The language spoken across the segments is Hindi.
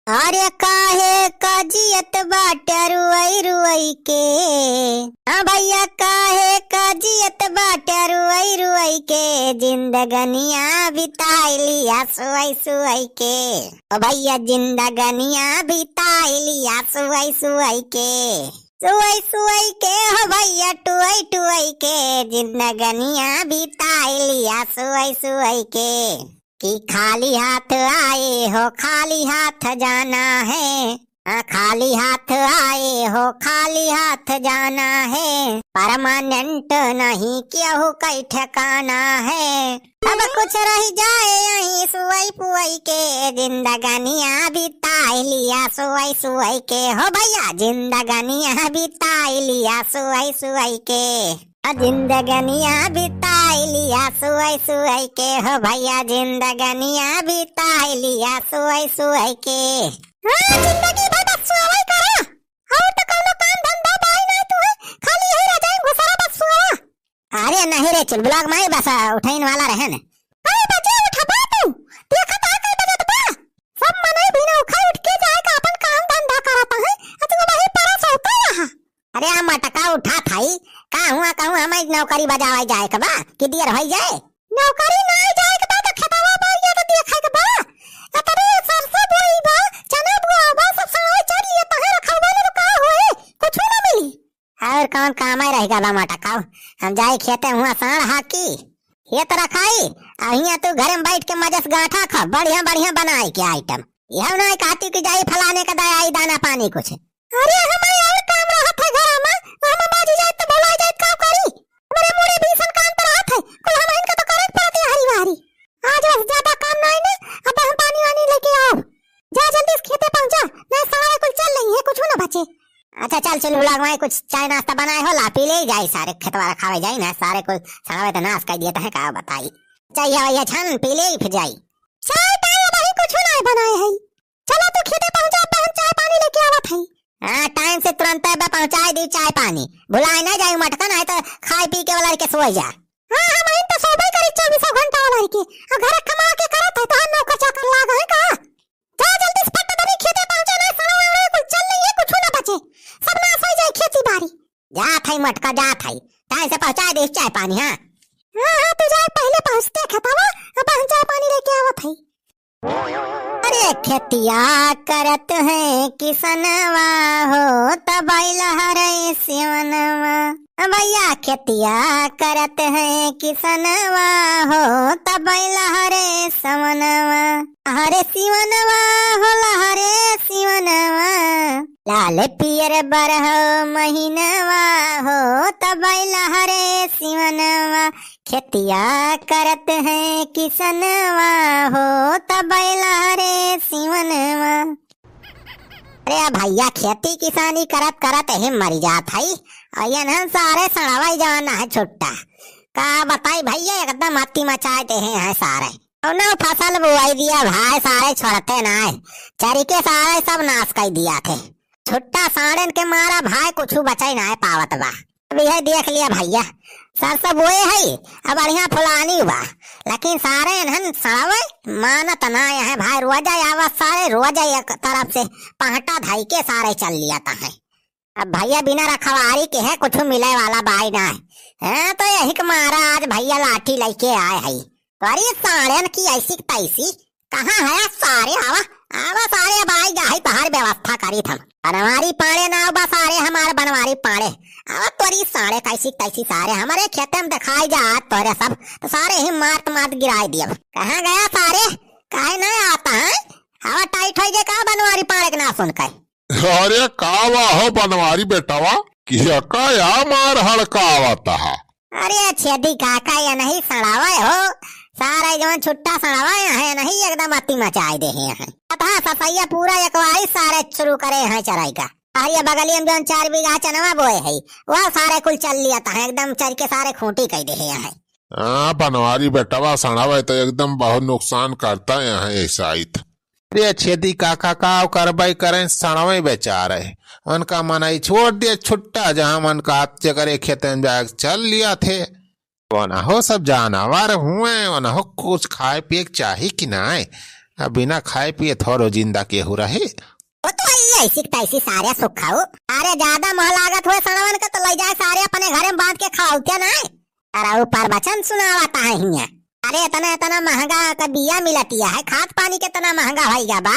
अरे काहे काजियत बाटे रुई रुई के। हाँ भैया काहे काजियत बाटे रुई रुई के। जिंदगनिया बिताई लिया सुई सुई के। ओ भैया जिंदगनिया बिताई लिया सुई सुई के। सुई सुई के हो भैया टुई टुई के। जिंदगनिया बिताई लिया सुई सुई के। कि खाली हाथ आए हो खाली हाथ जाना है। खाली हाथ आए हो खाली हाथ जाना है। परमानेंट नहीं क्यों कई ठिकाना है। अब कुछ रह जाए यहीं सुई पुई के। जिंदगनिया बिताई लिया सुई सुई के। हो भैया जिंदगनिया बिताई लिया सुई सुई के। जिंदगनिया बिताई लिया सुई सुई के। हो भैया जिंदगनिया बिताई लिया सुई सुई के। हाँ जिंदगी भर बस सुई करा। और तो कोनो काम धंधा बाई नहीं तू है। खाली यही रह जाए घुसरा बस सुई। अरे नहीं रे चल ब्लॉग में बस उठाइन वाला रहे न। अरे बजे उठा बा तू। देखा ता कई बजे बा। सब मने बिना उठा उठ के जाए का अपन काम धंधा करता है। तू वही परस होता यहाँ। अरे आ मटका उठा थाई कहूँ हमें नौकरी बजावाई जाए के बा कि देर हो जाए। नौकरी नहीं जाए के बा तो खेतवा बाइया तो देखे के बा। अतरे सरसों बोई बा चना बुआ बा सब समय चढ़ लिए तहे रखवा ले तो का होए कुछ ना मिली। और कौन काम है रहेगा बा मटका। हम जाए खेते हुआ साढ़ हाकी खेत रखाई। अहिया तू घर में बैठ के मजे से गांठा खा बढ़िया बढ़िया बनाई के आइटम। यह नहीं कहती कि जाई फलाने का दया दाना पानी कुछ। अरे हमारे और काम रहत है घर में। हम बाजी जाए तो बोला जाए का करी। मेरे मोरे भीषण काम पर हाथ है। कोई हम इनका तो करे पड़ती है हरी वारी। आज बस ज्यादा काम नहीं ना। अब हम पानी वानी लेके आओ। जा जल्दी इस खेते पहुंचा नहीं सारा कुल चल रही है कुछ ना बचे। अच्छा चल चल ब्लॉग में कुछ चाय नाश्ता बनाए हो ला पी ले जाए सारे खेतवा खावे जाए ना सारे कुल सड़ावे तो नाश कर दिया है का बताई। चाहिए भैया छन पी ले फिर जाई। चाय पानी नहीं कुछ नहीं बनाए है। चलो तू खेते पहुंचा बहन चाय पानी लेके आवत है। हाँ टाइम से तुरंत पहुंचाई दी चाय पानी। भुलाए ना जाए मटका नहीं तो खाए पी के वाला के सोई जा। हाँ हम इन तो सोबे करी 24 घंटा वाला के। और घर कमा के करत है तो हम नौकर चाकर लागा है का। जा जल्दी से फट दबी खेते पहुंचा ना सड़वा कुछ चल नहीं है कुछ ना बचे। सब नाश हो जाए खेती बाड़ी। जा थाई मटका जा थाई टाइम से पहुंचा दे चाय पानी। हाँ हाँ तू जाए पहले पहुंचते खेतवा अब हम चाय पानी लेके आवत है। अरे खेतिया करत है किसनवा हो तब लहरे सिवनवा। भैया खेतिया करत है किसनवा हो तब लहरे समनवा। हरे सिवनवा हो लहरे सिवनवा। लाल पियर बरहो महीनवा हो तब लहरे सिवनवा। खेतिया करत है किसनवा हो तब लहरे सिवनवा। अरे भैया खेती किसानी करत करत ही मर जात है। अयन सारे सड़ावाई जाना है छुट्टा का बताई भैया एकदम अति मचाए दे हैं सारे। और ना फसल बुआई दिया भाई सारे छोड़ते ना है। चरिके सारे सब नाश कर दिया थे। छुट्टा साड़न के मारा भाई कुछ बचाई ना है पावत बा। अभी है देख लिया भैया सरसों बोए है अब बढ़िया फुलानी हुआ लेकिन सारे हन सड़ावे मानत ना है भाई। रोजा आवा सारे रोजा एक तरफ से पहटा धाई के सारे चल लिया था है। अब भैया बिना रखवारी के है कुछ मिले वाला बाई ना है। तो यही के मारा आज भैया लाठी लेके आए है। तो अरे साड़न की ऐसी तैसी कहाँ है सारे आवा आवा सारे बाई जाए तहार व्यवस्था करी थम। बनवारी पाड़े ना बा सारे हमारे बनवारी पाड़े। अब तोरी सारे कैसी तैसी सारे हमारे खेते में दिखाई जा तोरे सब तो सारे ही मात मात गिराई दिया। कहाँ गया सारे काहे नहीं आता है। हवा टाइट हो गए का बनवारी पाड़े के ना सुन कर। अरे कावा हो बनवारी बेटावा किया का या मार हड़कावता है। अरे छेदी काका या नहीं सड़ावा हो सारे जवन छुट्टा सड़ावा है नहीं एकदम अति मचाई दे हैं। था सफैया पूरा एकवारी सारे शुरू करे हैं चराई का। अरे बगलिया में 4 बीघा चनवा बोए है वह सारे कुल चल लिया था एकदम चर के सारे खूंटी कह दे हैं। बनवारी बेटावा सड़ावा तो एकदम बहुत नुकसान करता है यहाँ ऐसा ही। अरे छेदी काका का करवाई करें सड़वे बेचारे उनका मनाई छोड़ दिया छुट्टा जहाँ मन का करे खेते में जाकर चल लिया थे। वो ना हो सब जानवर हुए वो ना हो कुछ खाए पिए चाहिए कि ना अब बिना खाए पिए थोड़ो जिंदा केहू रहे। वो तो ऐसी तैसी सारे सुख खाओ। अरे ज्यादा मोह लागत हुए सड़वन का तो ले जाए सारे अपने घर में बांध के खाओ क्या ना। अरे ऊपर वचन सुनावाता है हिया। अरे इतना इतना महंगा का बिया मिलतिया है, खाद पानी के इतना महंगा भईगा बा।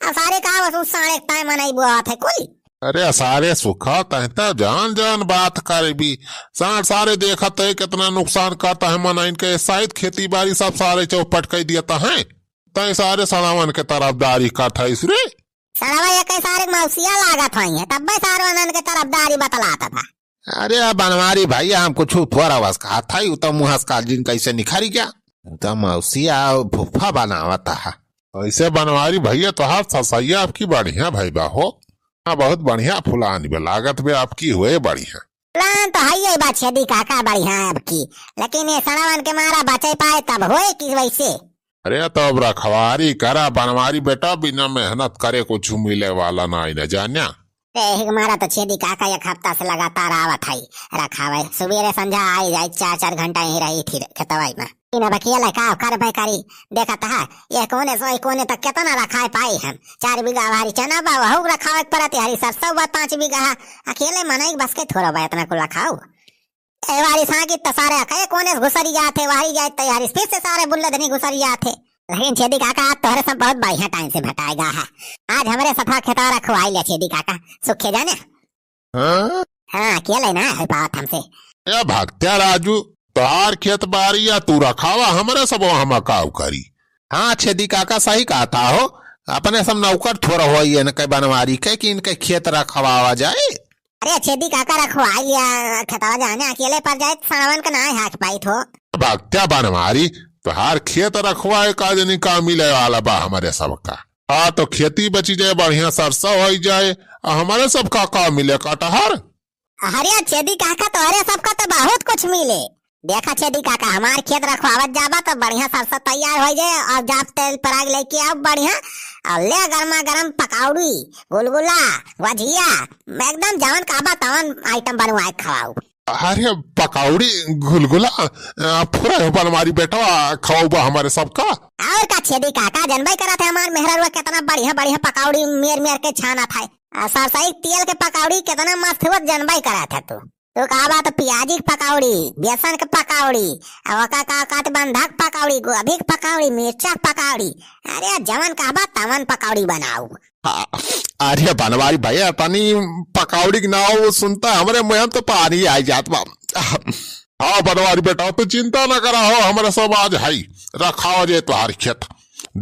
अब सारे का वसूल साढ़े टाइम मनाई बुआत है कोई। अरे सारे सुखा तहता जान जान बात करे भी सारे देखत है कितना नुकसान करता है मना इनके शायद खेती बाड़ी सब सारे चौपट कर दिया है। तय सारे सड़ावन के तरफदारी करता है इसरे सड़वा ये सारे मौसिया लागत हुई है तब सारे के तरफदारी बतलाता था। अरे बनवारी भैया हम कुछ थोड़ा बस कहा था तो मुहस का जिन कैसे निखारी क्या तो मौसिया फुफा बनावता है। ऐसे बनवारी भैया तो हाथ ससैया आपकी बढ़िया भैया हो। हाँ बहुत बढ़िया फुलान भी लागत भी आपकी हुए बढ़िया। फुलान तो है बात छेदी काका बढ़िया है आपकी, लेकिन ये सड़ावन के मारा बचे पाए तब होए किस वैसे। अरे तो अब रखवारी करा बनवारी बेटा, बिना मेहनत करे कुछ मिले वाला ना ही न जान्या। हमारा तो छेदी काका एक हफ्ता से लगातार आवत है रखावे, सुबेरे संझा आई जाए 4-4 घंटा ही रही थी खेतवाई में। इन बकिया का कर भाई करी देखा था ये कोने से कोने तक कितना रखा पाई हम। 4 बीघा हरी चना बा वहु रखावे परत हरी सरसों बा 5 बीघा अकेले मनाई बस के थोड़ा बा इतना को रखाओ। वारी साकी तो सारे कहे कोने घुसरी जाते वारी जाए तैयारी फिर से सारे बुल्लधनी घुसरी जाते। लेकिन छेदी काका आज तोहरे सब बहुत बढ़िया टाइम से भेटाएगा है। आज हमारे सथा खेता रखवाई ले छेदी काका सुखे जाने। हाँ अकेले ना है बात हमसे। या भक्त्या राजू तार खेत बारी या तू रखावा हमारे सब हम काव करी। हाँ छेदी काका सही कहा था हो, अपने सब नौकर थोड़ा हो इनके बनवारी के कि इनके खेत रखवावा जाए। अरे छेदी काका रखवाई लिया खेतवा जाने अकेले पर जाए सड़वन का ना हाथ पाई थो। भक्त्या बनवारी तो हर खेत रखवाए का जनी का मिले वाला बा हमारे सबका। हाँ तो खेती बची जाए बढ़िया सरसों हो जाए हमारे सबका का मिले कटहर। अरे छेदी काका तो अरे सबका तो बहुत कुछ मिले। देखा छेदी काका हमारे खेत रखवावत जाबा तो बढ़िया सरसों तैयार हो जाए और जाप तेल पराग लेके आओ बढ़िया और ले गर्मा गर्म पकौड़ी गुलगुला भजिया एकदम जवन काबा तवन आइटम बनवाए खवाओ। अरे पकौड़ी गुलगुला पूरा बनवारी बेटा खवाऊबा हमारे सबका। और का छेदी काका जनबाई करा थे हमारे मेहरवा कितना बढ़िया बढ़िया पकौड़ी मेर मेर के छाना था। सरसई तेल के पकौड़ी कितना मस्त हुआ जनबाई करा था तू कहा बात प्याजी की पकौड़ी बेसन के पकौड़ी का बंधक पकौड़ी गोभी की पकौड़ी मिर्चा पकौड़ी। अरे जवन कहा बात तवन पकौड़ी बनाओ। अरे बनवारी भैया तनी पकौड़ी नाव सुनता हमारे मुंह तो पानी आई जात बा। हाँ बनवारी बेटा तो चिंता न करा हो हमारे सब आज है रखा जाए तुम्हारी खेत।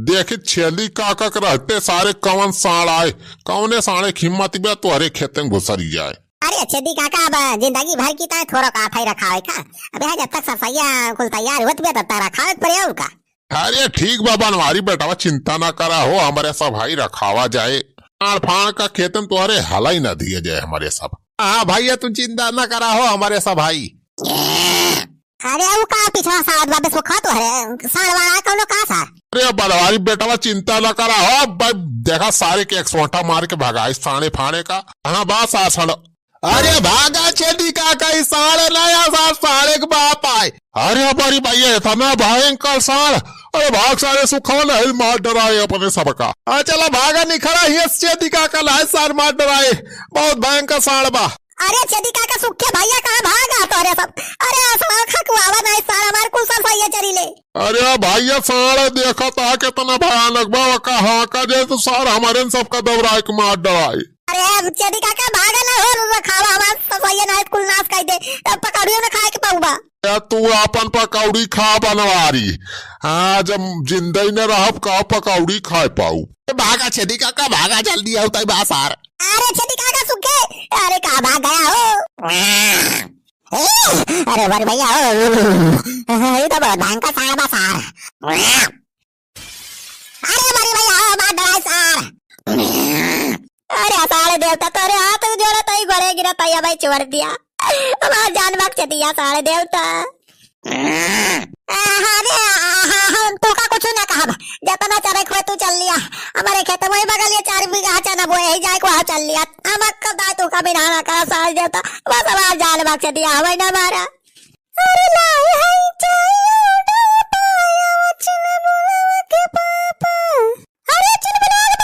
देखे छेली काका के रहते सारे कवन साड़ आए कौने साड़े हिम्मत बे तुम्हारे खेत में घुसरी जाए। अरे छेदी काका अब जिंदगी भर की तरह थोड़ा का था रखा है का अबे जब तक सफाइया कुल तैयार होत बे तब तक रखा पड़े का। अरे ठीक बा बनवारी बेटा चिंता ना करा हो हमारे सब भाई रखावा जाए आड़ फाड़ का खेत में तुम्हारे हला ही न दिए जाए हमारे सब। हाँ भैया तुम चिंता न करा हो हमारे सब भाई। अरे वो का पिछला साथ वापस वो खा तो है साड़ वाला कौन का सा। अरे बनवारी बेटा चिंता न करा हो देखा सारे के एक सोटा मार के भगाई साड़े फाड़े का। हाँ बात साड़ अरे भागा छेदी काका इस साढ़े नया साढ़े के बाप आए। अरे हमारी भैया इतना भयंकर साड़ अरे भाग सारे सुखल है मार डराए अपने सबका। चला भागा निखरा ही छेदी काका लाए सार मार डराए बहुत भयंकर साड़ बा। अरे छेदी काका सुखे भैया कहाँ भागा तो अरे सब अरे खकुआवा नहीं सारा मार कुल सब भैया चली ले। अरे भैया साड़ देखा था कितना भयानक बा कहा का जे तो सार हमारे सबका दौड़ाए के मार डराए। अरे छेदी काका भागा ना हो खावा हमार सफाइया ना कुल नाश कर दे पकौड़ियों में खाए के पाऊबा। तू अपन पकौड़ी खा बनवारी। हाँ जब जिंदगी न रह का पकौड़ी खा पाऊ। भागा छेदी काका भागा जल्दी आओ तई बा सार। अरे छेदी काका सुखे अरे कहाँ भाग गया हो। अरे वर भैया ये तो बहुत भयंकर सार बा सार। अरे मरी भैया बात डराए सार। अरे सारे देवता तोरे हाथ जोड़ा तई घरे गिरा तैया भाई छोड़ दिया हमार जान बख्श दिया सारे देवता। हम तो का कुछ ना कहा जितना चले खोए तू चल लिया हमारे खेत में बगल ये 4 बीघा चना बोए ही जाए को चल लिया हम कदा तू का बिना ना करा सारे देवता बस हमार जान बख्श दिया हमें ना मारा। अरे लाई है चाहिए उड़ा पाया वचन बोला के पापा। अरे चुनबुलाल